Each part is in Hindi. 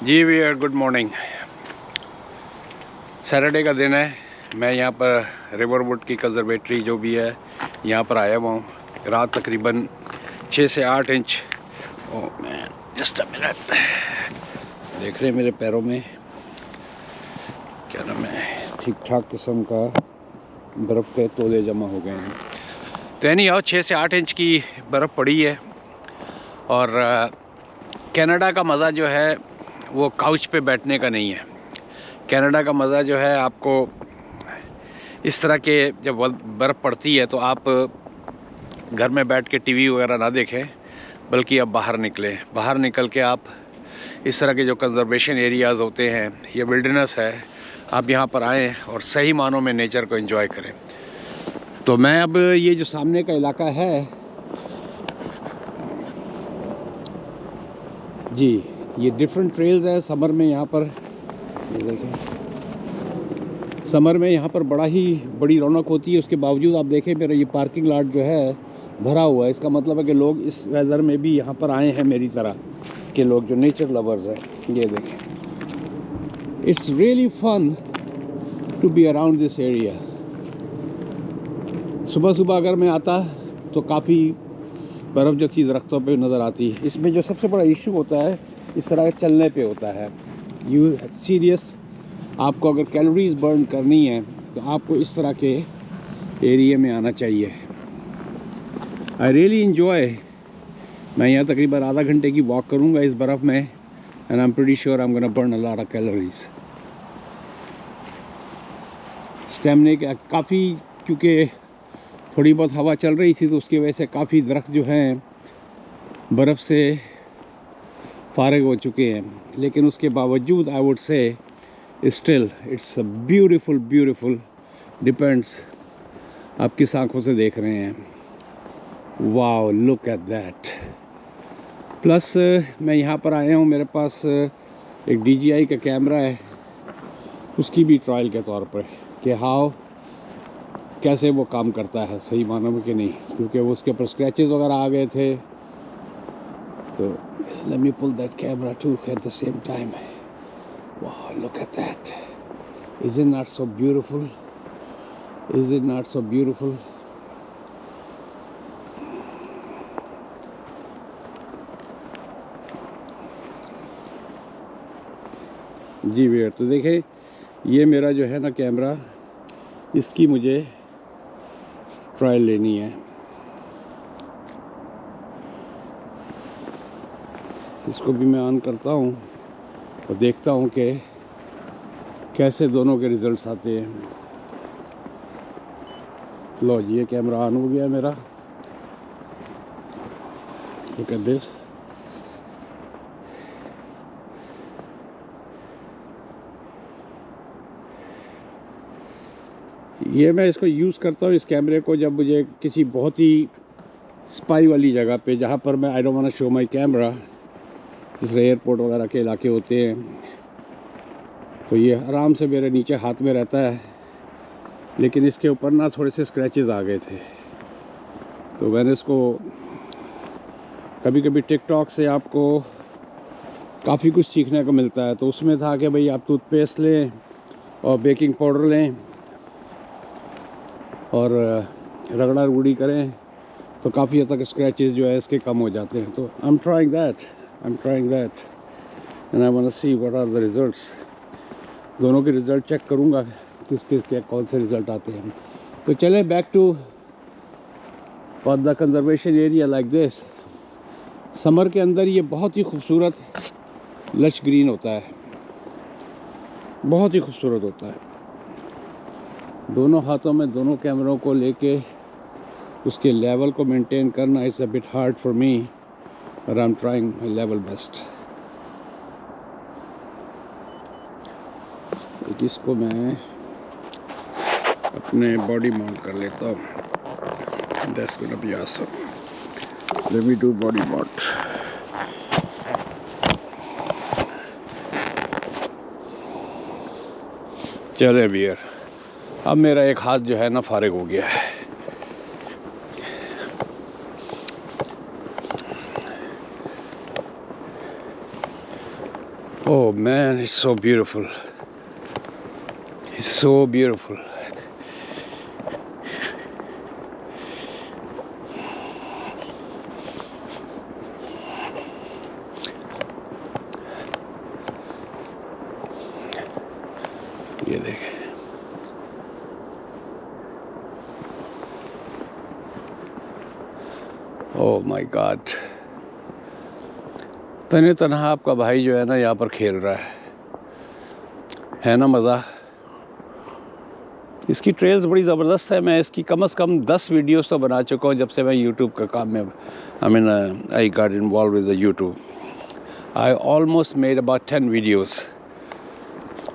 जी भैया, गुड मॉर्निंग। सैटरडे का दिन है। मैं यहाँ पर रिवरवुड की कंजर्वेटरी जो भी है यहाँ पर आया हुआ हूँ। रात तकरीबन 6 से 8 inch. Oh man, just a minute. देख रहे हैं मेरे पैरों में क्या नाम है, ठीक ठाक किस्म का बर्फ़ के तोले जमा हो गए हैं। तो यानी 6 से 8 इंच की बर्फ़ पड़ी है। और कनाडा का मज़ा जो है वो काउच पे बैठने का नहीं है। कनाडा का मज़ा जो है आपको इस तरह के, जब बर्फ़ पड़ती है तो आप घर में बैठ के टीवी वगैरह ना देखें, बल्कि अब बाहर निकलें। बाहर निकल के आप इस तरह के जो कंजर्वेशन एरियाज़ होते हैं, ये विल्डरनेस है, आप यहाँ पर आएँ और सही मानों में नेचर को एंजॉय करें। तो मैं अब ये जो सामने का इलाका है जी, ये डिफरेंट ट्रेल्स है। समर में यहाँ पर ये देखें, समर में यहाँ पर बड़ी रौनक होती है। उसके बावजूद आप देखें मेरा ये पार्किंग लॉट जो है भरा हुआ है। इसका मतलब है कि लोग इस वेदर में भी यहाँ पर आए हैं, मेरी तरह के लोग जो नेचर लवर्स हैं। ये देखें, it's really fun to be around this area. सुबह सुबह अगर मैं आता तो काफ़ी बर्फ़ जो थी दरख्तों पे नज़र आती। इसमें जो सबसे बड़ा इशू होता है इस तरह चलने पे होता है। यू सीरियस, आपको अगर कैलोरीज बर्न करनी है तो आपको इस तरह के एरिया में आना चाहिए। I really enjoy. मैं यहाँ तकरीबन आधा घंटे की वॉक करूँगा इस बर्फ़ में, and I am pretty sure I am gonna burn a lot of calories. Stamina का काफ़ी, क्योंकि थोड़ी बहुत हवा चल रही थी तो उसकी वजह से काफ़ी दरख्त जो हैं बर्फ़ से फारिग हो चुके हैं। लेकिन उसके बावजूद I would say still it's a beautiful depends आप किस आंखों से देख रहे हैं। Wow, look at that. Plus मैं यहाँ पर आया हूँ, मेरे पास एक DJI का कैमरा है, उसकी भी ट्रायल के तौर पर कि कैसे वो काम करता है, सही मानों में कि नहीं, क्योंकि वो उसके ऊपर स्क्रैचेस वगैरह आ गए थे। तो let me pull that camera too at the same time. Wow, look at that. Is it not so beautiful? Is it not so beautiful? जी भैया, तो देखें ये मेरा जो है ना कैमरा, इसकी मुझे ट्रायल लेनी है। इसको भी मैं ऑन करता हूँ और देखता हूँ कि कैसे दोनों के रिज़ल्ट्स आते हैं। लो जी, ये कैमरा ऑन हो गया मेरा। Look at this. ये मैं इसको यूज़ करता हूँ, इस कैमरे को, जब मुझे किसी बहुत ही स्पाई वाली जगह पे, जहाँ पर मैं I don't want to show my camera, जिस एयरपोर्ट वगैरह के इलाके होते हैं, तो ये आराम से मेरे नीचे हाथ में रहता है। लेकिन इसके ऊपर ना थोड़े से स्क्रैचेस आ गए थे, तो मैंने इसको, कभी कभी टिकटॉक से आपको काफ़ी कुछ सीखने को मिलता है, तो उसमें था कि भाई आप टूथपेस्ट लें और बेकिंग पाउडर लें और रगड़ा रुगड़ी करें तो काफ़ी हद तक स्क्रैचेस जो है इसके कम हो जाते हैं। तो I am trying that and I want to see what are the results. दोनों के रिज़ल्ट चेक करूँगा किस कौन से रिज़ल्ट आते हैं। तो चलें back to the conservation area like this. Summer के अंदर ये बहुत ही खूबसूरत लश ग्रीन होता है, बहुत ही खूबसूरत होता है। दोनों हाथों में दोनों कैमरों को लेके उसके लेवल को मेंटेन करना is a bit hard for me, but I am trying my level best. इसको मैं अपने बॉडी माउंट कर लेता हूँ। That's gonna be awesome. Let me do body mount. चले भैया, अब मेरा एक हाथ जो है ना फारिग हो गया है। Oh man, it's so beautiful. It's so beautiful. ये देखें, ओह माय गॉड। तने तनहा आपका भाई जो है ना यहाँ पर खेल रहा है ना मज़ा। इसकी ट्रेल्स बड़ी ज़बरदस्त है। मैं इसकी कम से कम 10 वीडियोस तो बना चुका हूँ जब से मैं यूट्यूब का काम में I got involve with the YouTube. I almost made about 10 videos.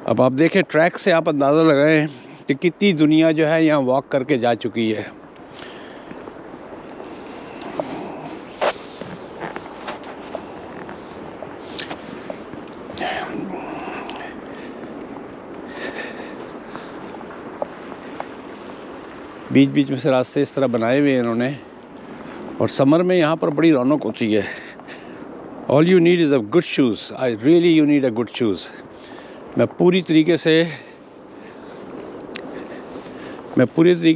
अब आप देखें, ट्रैक से आप अंदाज़ा लगाएं कि कितनी दुनिया जो है यहाँ वॉक करके जा चुकी है। बीच बीच में से रास्ते इस तरह बनाए हुए हैं इन्होंने, और समर में यहाँ पर बड़ी रौनक होती है। All you need is a good shoes. I really you need a good shoes. मैं पूरी तरीके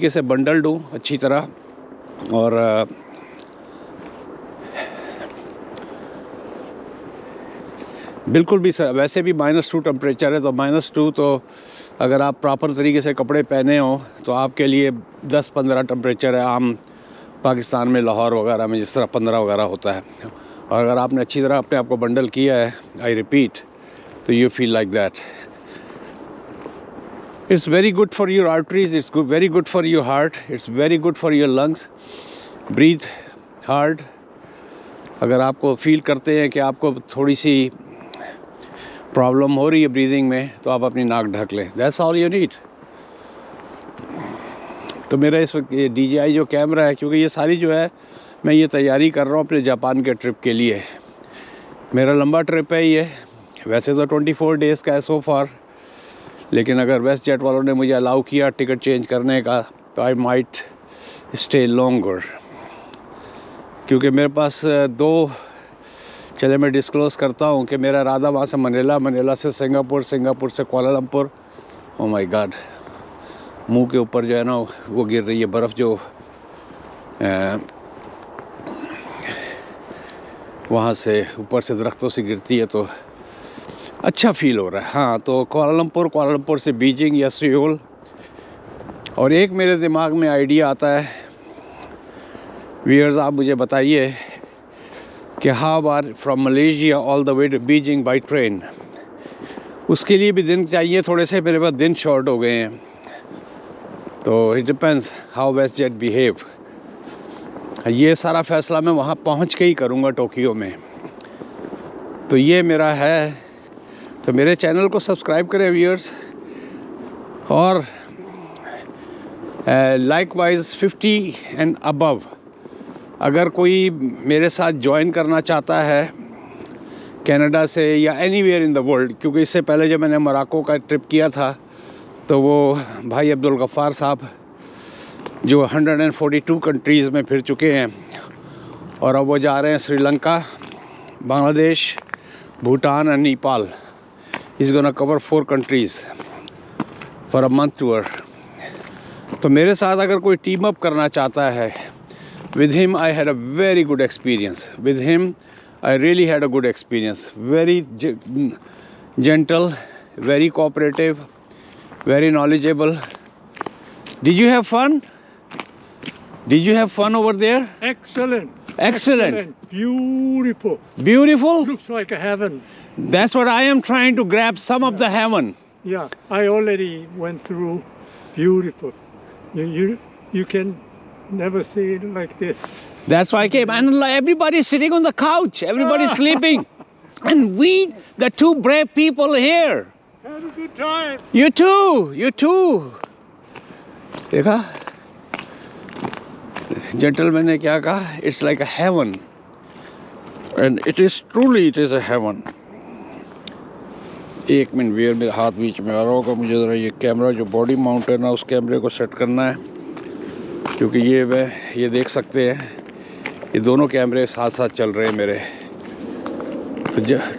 से बंडल्ड हूँ अच्छी तरह, और बिल्कुल भी वैसे भी -2 टेम्परेचर है, तो -2 तो अगर आप प्रॉपर तरीके से कपड़े पहने हो तो आपके लिए 10-15 टेम्परेचर है आम पाकिस्तान में, लाहौर वगैरह में जिस तरह 15 वगैरह होता है। और अगर आपने अच्छी तरह अपने आप को बंडल किया है, आई रिपीट, तो you feel like that. It's very good for your arteries, it's very good for your heart, it's very good for your lungs. Breathe hard. अगर आपको फील करते हैं कि आपको थोड़ी सी प्रॉब्लम हो रही है ब्रीदिंग में, तो आप अपनी नाक ढक लें। That's all you need. तो मेरा इस वक्त ये DJI जो कैमरा है, क्योंकि ये सारी जो है मैं ये तैयारी कर रहा हूँ अपने जापान के ट्रिप के लिए। मेरा लंबा ट्रिप है ये, वैसे तो 24 डेज़ का है सो फार, लेकिन अगर वेस्ट जेट वालों ने मुझे अलाउ किया टिकट चेंज करने का, तो आई माइट स्टे लॉन्गर। क्योंकि मेरे पास चले मैं डिस्क्लोज़ करता हूँ कि मेरा इरादा वहाँ से मनीला से सिंगापुर, सिंगापुर से कुआलालंपुर। ओह माय गॉड, मुंह के ऊपर जो है ना वो गिर रही है बर्फ़, जो वहाँ से ऊपर से दरख्तों से गिरती है, तो अच्छा फील हो रहा है। हाँ, तो कुआलालंपुर से बीजिंग या सियोल। और एक मेरे दिमाग में आइडिया आता है, व्यूअर्स आप मुझे बताइए कि how are from Malaysia all the way to Beijing by train. उसके लिए भी दिन चाहिए थोड़े से, मेरे पास दिन शॉर्ट हो गए हैं। तो it depends how West Jet behave. ये सारा फ़ैसला मैं वहाँ पहुँच के ही करूँगा टोक्यो में। तो ये मेरा है। तो मेरे चैनल को सब्सक्राइब करें व्यूअर्स, और लाइकवाइज 50 एंड अबव अगर कोई मेरे साथ ज्वाइन करना चाहता है कनाडा से या एनीवेयर इन द वर्ल्ड, क्योंकि इससे पहले जब मैंने मोरक्को का ट्रिप किया था तो वो भाई अब्दुल गफ़ार साहब जो 142 कंट्रीज़ में फिर चुके हैं, और अब वो जा रहे हैं श्रीलंका, बांग्लादेश, भूटान और Nepal. Is gonna cover 4 countries for a month tour. तो मेरे साथ अगर कोई टीम अप करना चाहता है, with him I had a very good experience. With him I really had a good experience. Very gentle, very cooperative, very knowledgeable. Did you have fun? Did you have fun over there? Excellent. Excellent. Beautiful. Beautiful? Looks like a heaven. That's what I am trying to grab, some of the heaven. Yeah, I already went through. Beautiful. You can never see it like this. That's why I came. And everybody's sitting on the couch. Everybody's sleeping. And we, the two brave people here. Have a good time. You too. You too. देखा? Gentleman ने क्या कहा? It's like a heaven. And it is truly, it is a heaven. एक मिनट वियर, मेरे हाथ बीच में आ रहा होगा, मुझे ज़रा ये कैमरा जो बॉडी माउंट है ना, उस कैमरे को सेट करना है, क्योंकि ये देख सकते हैं ये दोनों कैमरे साथ साथ चल रहे हैं मेरे।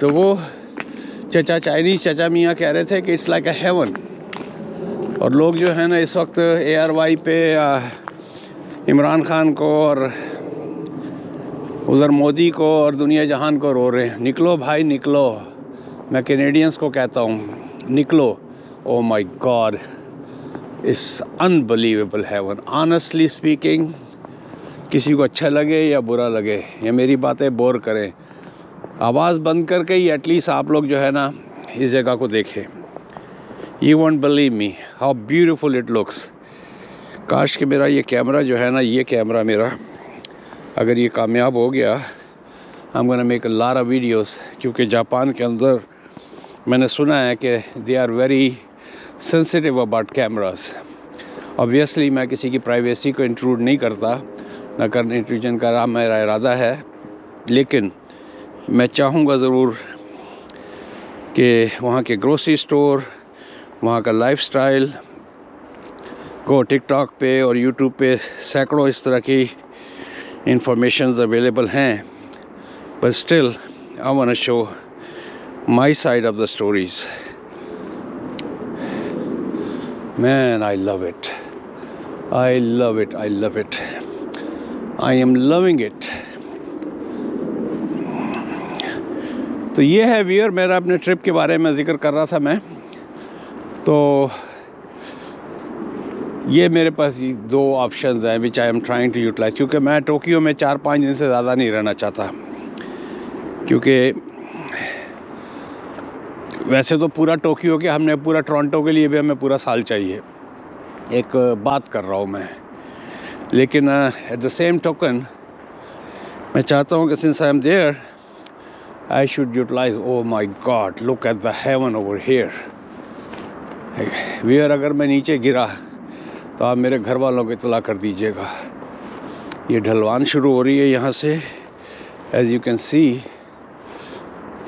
तो वो चचा चाइनीज़ चचा मियाँ कह रहे थे कि इट्स लाइक अ हेवन। और लोग जो है ना इस वक्त ARY पे इमरान खान को और उधर मोदी को और दुनिया जहान को रो रहे हैं, निकलो भाई निकलो। मैं कैनेडियंस को कहता हूँ निकलो। Oh my God, it's unbelievable heaven. Honestly speaking, किसी को अच्छा लगे या बुरा लगे या मेरी बातें बोर करें, आवाज़ बंद करके ही एटलीस्ट आप लोग जो है ना इस जगह को देखें। You won't believe me how beautiful it looks. काश कि मेरा ये कैमरा जो है ना, ये कैमरा मेरा अगर ये कामयाब हो गया, I am gonna make a lot of videos. क्योंकि जापान के अंदर मैंने सुना है कि they are very sensitive about cameras. Obviously मैं किसी की प्राइवेसी को इंट्रूड नहीं करता, न करने इंट्रूजन का मेरा इरादा है, लेकिन मैं चाहूँगा ज़रूर कि वहाँ के ग्रोसरी स्टोर, वहाँ का लाइफस्टाइल को टिकटॉक पे और यूट्यूब पे सैकड़ों इस तरह की इंफॉर्मेशंस अवेलेबल हैं, but still I want to show my side of the stories. Man, I love it. I love it. I love it. I am loving it. तो ये है व्यूअर, मेरा अपने ट्रिप के बारे में ज़िक्र कर रहा था मैं। तो ये मेरे पास दो ऑप्शंस हैं which I am trying to utilize. क्योंकि मैं टोक्यो में 4-5 दिन से ज़्यादा नहीं रहना चाहता, क्योंकि वैसे तो पूरा टोक्यो के हमने पूरा टोरंटो के लिए भी हमें पूरा साल चाहिए, एक बात कर रहा हूँ मैं। लेकिन एट द सेम टोकन मैं चाहता हूँ कि since I am there I should utilize. Oh my God, look at the heaven over here. Viewer, अगर मैं नीचे गिरा तो आप मेरे घर वालों को इतला कर दीजिएगा। ये ढलवान शुरू हो रही है यहाँ से, एज यू कैन सी।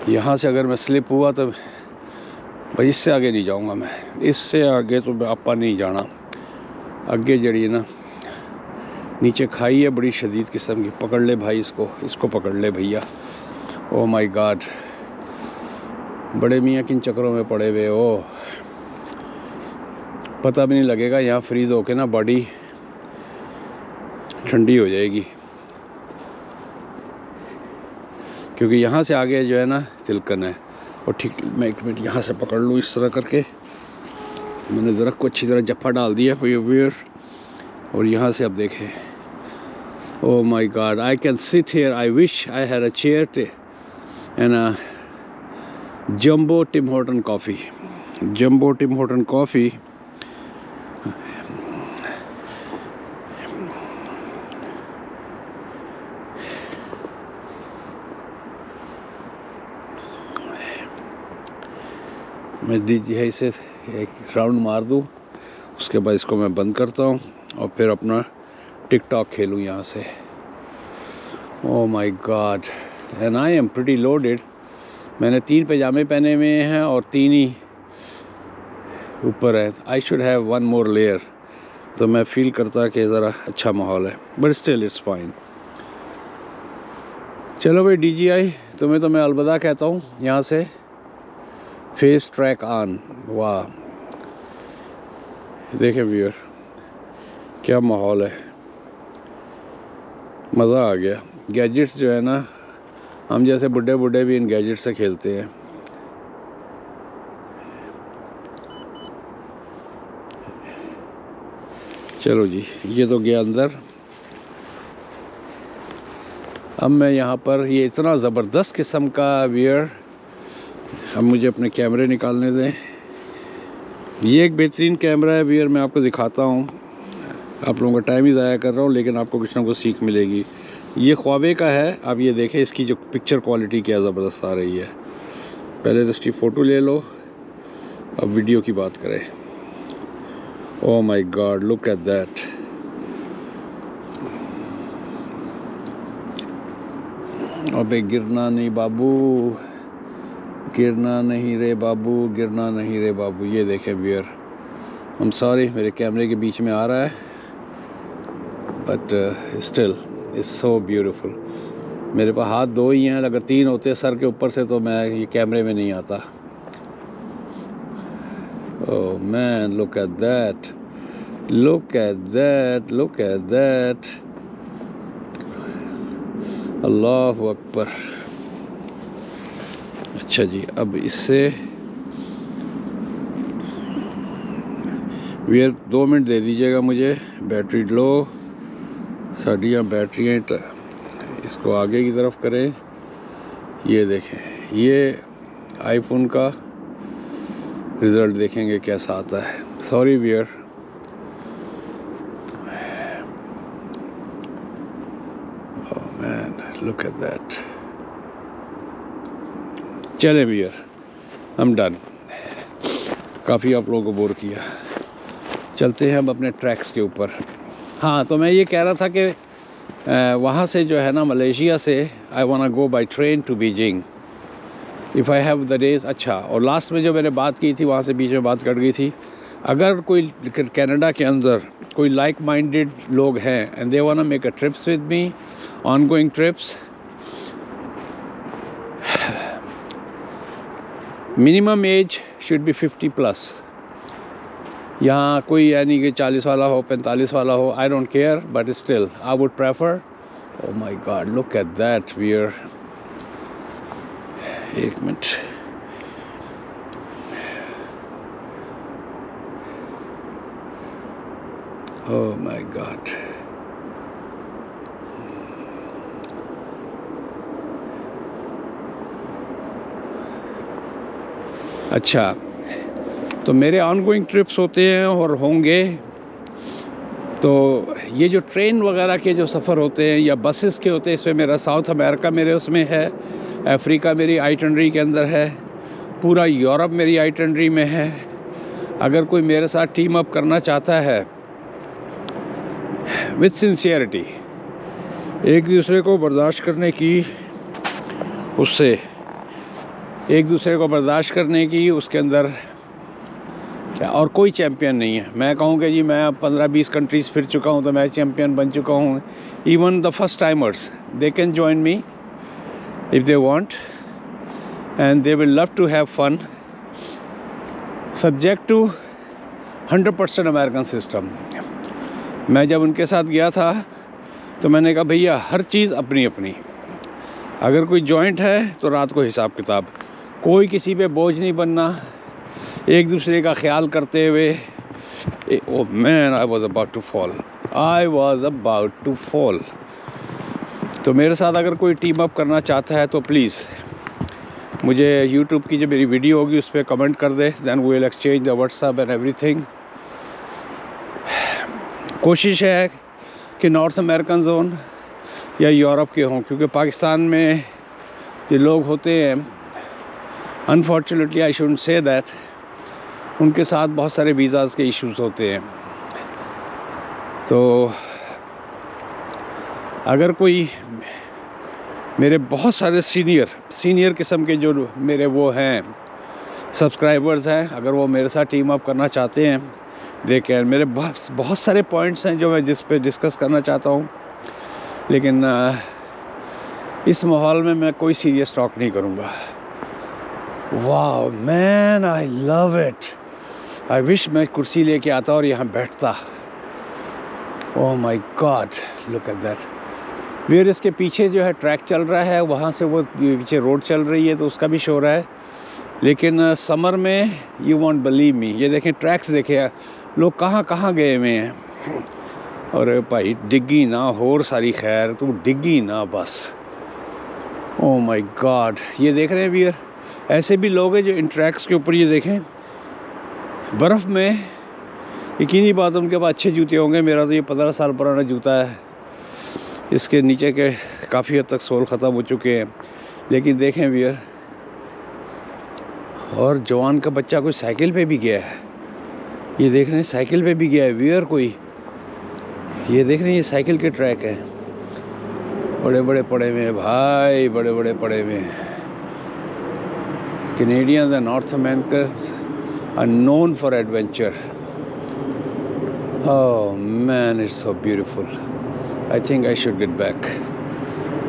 यहाँ से अगर मैं स्लिप हुआ तो भाई इससे आगे नहीं जाऊँगा मैं, इससे आगे तो आपा नहीं जाना। आगे जड़ी ना नीचे खाई है बड़ी शदीद किस्म की, पकड़ ले भाई इसको पकड़ ले भैया। ओ माय गॉड, बड़े मियाँ किन चक्करों में पड़े हुए हो, पता भी नहीं लगेगा। यहाँ फ्रीज़ होके ना बॉडी ठंडी हो जाएगी, क्योंकि यहाँ से आगे जो है ना तिलकन है। और ठीक मैं एक मिनट यहाँ से पकड़ लूँ इस तरह करके। मैंने दरख्त को अच्छी तरह जफ्फा डाल दिया फॉर योर व्यूअर। और यहाँ से अब देखें, oh my God, I can sit here. I wish I had a chair and a jumbo Tim Horton coffee. Jumbo Tim Horton coffee मैं दीजिए इसे एक राउंड मार दूँ, उसके बाद इसको मैं बंद करता हूँ और फिर अपना टिकटॉक खेलूँ यहाँ से। Oh my God, and I am pretty loaded. मैंने 3 पैजामे पहने हुए हैं और 3 ही ऊपर है। आई शुड हैव 1 मोर लेयर, तो मैं फील करता कि ज़रा अच्छा माहौल है, बट स्टिल इट्स फाइन। चलो भाई DJI, तुम्हें तो मैं अलविदा कहता हूँ यहाँ से। फेस ट्रैक ऑन, वाह देखें व्यूअर क्या माहौल है, मज़ा आ गया। गैजेट्स जो है ना, हम जैसे बुढ़े भी इन गैजेट से खेलते हैं। चलो जी, ये तो गया अंदर। अब मैं यहाँ पर, ये इतना ज़बरदस्त किस्म का व्यूअर, अब मुझे अपने कैमरे निकालने दें। ये एक बेहतरीन कैमरा है व्यूअर, मैं आपको दिखाता हूँ। आप लोगों का टाइम ही ज़ाया कर रहा हूँ, लेकिन आपको कुछ ना कुछ सीख मिलेगी। ये ख्वाबे का है, आप ये देखें इसकी जो पिक्चर क्वालिटी क्या ज़बरदस्त आ रही है। पहले तो इसकी फ़ोटो ले लो, अब वीडियो की बात करें। Oh my God, look at that. अबे गिरना नहीं बाबू, गिरना नहीं रे बाबू, गिरना नहीं रे बाबू। ये देखें व्यूअर, I'm sorry मेरे कैमरे के बीच में आ रहा है, but still it's so beautiful. मेरे पास हाथ 2 ही हैं, अगर 3 होते सर के ऊपर से तो मैं ये कैमरे में नहीं आता। Oh man, look at that. Look at that. Look at that. अल्लाहु अकबर। अच्छा जी, अब इससे वियर 2 मिनट दे दीजिएगा मुझे। बैटरी लो, साड़ी बैटरियाँ इसको आगे की तरफ करें। ये देखें, ये आईफोन का रिज़ल्ट देखेंगे कैसा आता है। Sorry wear. Oh man, look at that. चले वियर, हम डन। काफ़ी आप लोगों को बोर किया। चलते हैं हम अपने ट्रैक्स के ऊपर। हाँ, तो मैं ये कह रहा था कि वहाँ से जो है ना, मलेशिया से I want go by train to Beijing if I have the days. अच्छा, और लास्ट में जो मैंने बात की थी वहाँ से बीच में बात कट गई थी। अगर कोई कनाडा के अंदर कोई लाइक माइंडेड लोग हैं and they want to make a trips with me, on going trips, minimum age should be 50+। यहाँ कोई यानी कि 40 वाला हो, 45 वाला हो, I don't care, but still I would prefer. Oh my God, look at that wear. एक मिनट, ओह माय गॉड। अच्छा, तो मेरे ऑनगोइंग ट्रिप्स होते हैं और होंगे। तो ये जो ट्रेन वगैरह के जो सफ़र होते हैं या बसेस के होते हैं, इसमें मेरा साउथ अमेरिका मेरे उसमें है, अफ्रीका मेरी आइटनरी के अंदर है, पूरा यूरोप मेरी आइटनरी में है। अगर कोई मेरे साथ टीम अप करना चाहता है विद सिंसियरिटी, एक दूसरे को बर्दाश्त करने की, उससे एक दूसरे को बर्दाश्त करने की, उसके अंदर क्या और कोई चैम्पियन नहीं है। मैं कहूँ कि जी मैं अब 15-20 कंट्रीज़ फिर चुका हूँ तो मैं चैम्पियन बन चुका हूँ। Even the first timers, they can join me if they want and they will love to have fun, subject to 100% American system. मैं जब उनके साथ गया था तो मैंने कहा भैया हर चीज़ अपनी अपनी, अगर कोई जॉइंट है तो रात को हिसाब किताब, कोई किसी पे बोझ नहीं बनना, एक दूसरे का ख्याल करते हुए। Oh man, I was about to fall. तो मेरे साथ अगर कोई टीम अप करना चाहता है तो प्लीज़ मुझे यूट्यूब की जो मेरी वीडियो होगी उस पर कमेंट कर दे, then we will exchange the WhatsApp and everything. कोशिश है कि नॉर्थ अमेरिकन जोन या यूरोप के हों, क्योंकि पाकिस्तान में जो लोग होते हैं, unfortunately I shouldn't say that, उनके साथ बहुत सारे वीज़ाज़ के इश्यूज़ होते हैं। तो अगर कोई मेरे बहुत सारे सीनियर किस्म के जो मेरे वो हैं सब्सक्राइबर्स हैं, अगर वो मेरे साथ टीम अप करना चाहते हैं, देखिए मेरे बहुत सारे पॉइंट्स हैं जो मैं जिस पे डिस्कस करना चाहता हूँ, लेकिन इस माहौल में मैं कोई सीरियस टॉक नहीं करूँगा। वाह man, I love it. I wish मैं कुर्सी लेके आता और यहाँ बैठता। Oh my God, look at that. फिर इसके पीछे जो है ट्रैक चल रहा है, वहाँ से वो पीछे रोड चल रही है तो उसका भी शोर है। लेकिन समर में यू वॉन्ट बिलीव मी, ये देखें ट्रैक्स देखे, लोग कहाँ कहाँ गए हुए हैं। अरे भाई डिग्गी ना, होर सारी खैर, तो डिग्गी ना बस। ओह माय गॉड, ये देख रहे हैं व्यूअर, ऐसे भी लोग हैं जो इन ट्रैक्स के ऊपर, ये देखें बर्फ़ में, यकीनी बात उनके पास अच्छे जूते होंगे। मेरा तो ये 15 साल पुराना जूता है, इसके नीचे के काफ़ी हद तक सोल ख़त्म हो चुके हैं। लेकिन देखें व्यूअर, और जवान का बच्चा कोई साइकिल पे भी गया है, ये देख रहे हैं साइकिल पे भी गया है व्यूअर कोई, ये देख रहे हैं ये साइकिल के ट्रैक हैं, बड़े बड़े पड़े हुए हैं भाई, बड़े बड़े पड़े हुए हैं। Canadians and North Americans are known for adventure. Oh man, it's so beautiful. I think I should get back.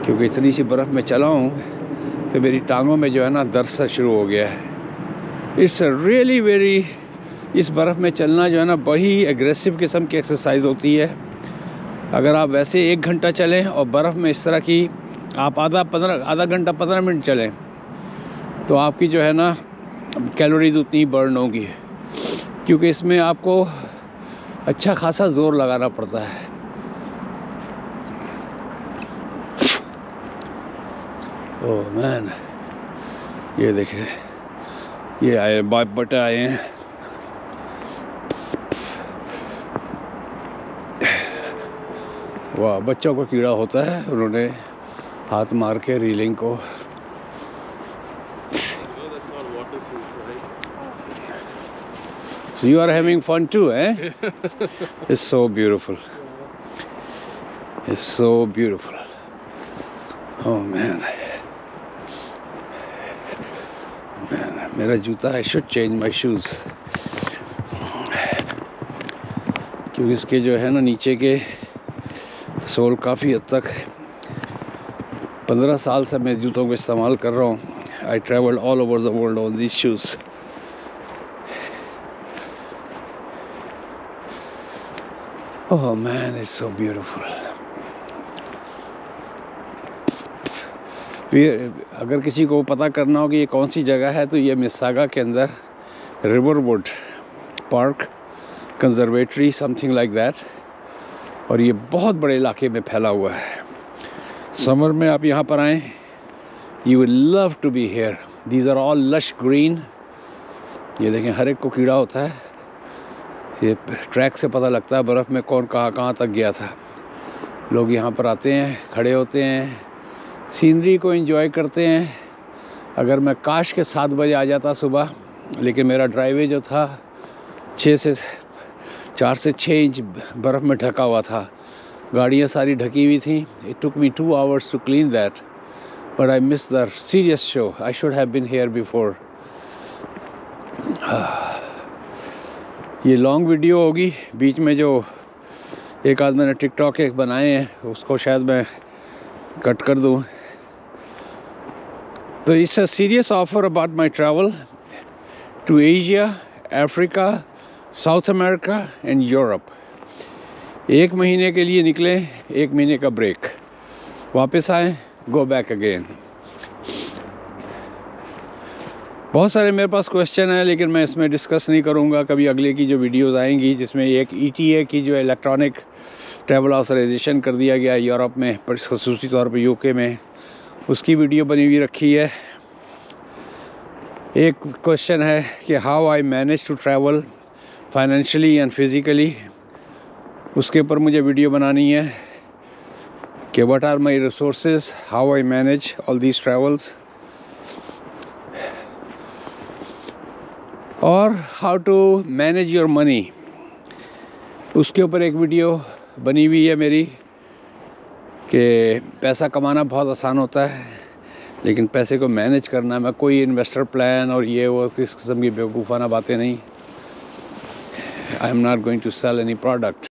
क्योंकि इतनी सी बर्फ़ में चला हूँ तो मेरी टांगों में जो है ना दर्द सा शुरू हो गया है। It's a really very इस बर्फ़ में चलना जो है ना बड़ी एग्रेसिव किस्म की एक्सरसाइज होती है। अगर आप वैसे 1 घंटा चलें और बर्फ़ में इस तरह की आप आधा घंटा 15 मिनट चलें तो आपकी जो है ना कैलोरीज उतनी बर्न होगी, क्योंकि इसमें आपको अच्छा खासा ज़ोर लगाना पड़ता है। ओह मैन, ये देखें, ये आए बाप बटे आए हैं। वाह, बच्चों को कीड़ा होता है, उन्होंने हाथ मार के रीलिंग को। So you are having fun too, eh? It's so beautiful. It's so beautiful. Oh man. Man, मेरा जूता, I should change my shoes. क्योंकि इसके जो है ना नीचे के सोल काफ़ी हद तक 15 साल से मैं जूतों को इस्तेमाल कर रहा हूँ। I traveled all over the world on these shoes. Oh man, it's so beautiful. अगर किसी को पता करना हो कि ये कौन सी जगह है तो ये मिसागा के अंदर Riverwood park conservatory something like that, और ये बहुत बड़े इलाके में फैला हुआ है। समर में आप यहाँ पर आएँ, you will love to be here. These are all lush green. ये देखें, हर एक को कीड़ा होता है। ये ट्रैक से पता लगता है बर्फ़ में कौन कहाँ तक गया था। लोग यहाँ पर आते हैं, खड़े होते हैं, सीनरी को एंजॉय करते हैं। अगर मैं काश के 7 बजे आ जाता सुबह, लेकिन मेरा ड्राइवे जो था 4 से 6 इंच बर्फ़ में ढका हुआ था। गाड़ियाँ सारी ढकी हुई थी। It took me 2 hours to clean that, but I miss the serious show. I should have been here before. ये लॉन्ग वीडियो होगी, बीच में जो एक आध मैंने टिकटॉक एक बनाए हैं उसको शायद मैं कट कर दूं। तो it's a serious offer about my travel to Asia, Africa, South America and Europe. 1 महीने के लिए निकले, 1 महीने का ब्रेक, वापस आए, गो बैक अगेन। बहुत सारे मेरे पास क्वेश्चन हैं, लेकिन मैं इसमें डिस्कस नहीं करूंगा। कभी अगले की जो वीडियोस आएंगी जिसमें एक ETA की जो इलेक्ट्रॉनिक ट्रैवल ऑथराइजेशन कर दिया गया यूरोप में, पर खसूसी तौर पर UK में, उसकी वीडियो बनी हुई रखी है। एक क्वेश्चन है कि how I manage to travel financially and physically, उसके ऊपर मुझे वीडियो बनानी है कि what are my resources, how I manage all these travels, और how to manage your money, उसके ऊपर एक वीडियो बनी हुई है मेरी कि पैसा कमाना बहुत आसान होता है, लेकिन पैसे को मैनेज करना, मैं कोई इन्वेस्टर प्लान और ये वो किस किस्म की बेवकूफ़ाना बातें नहीं। I am not going to sell any product.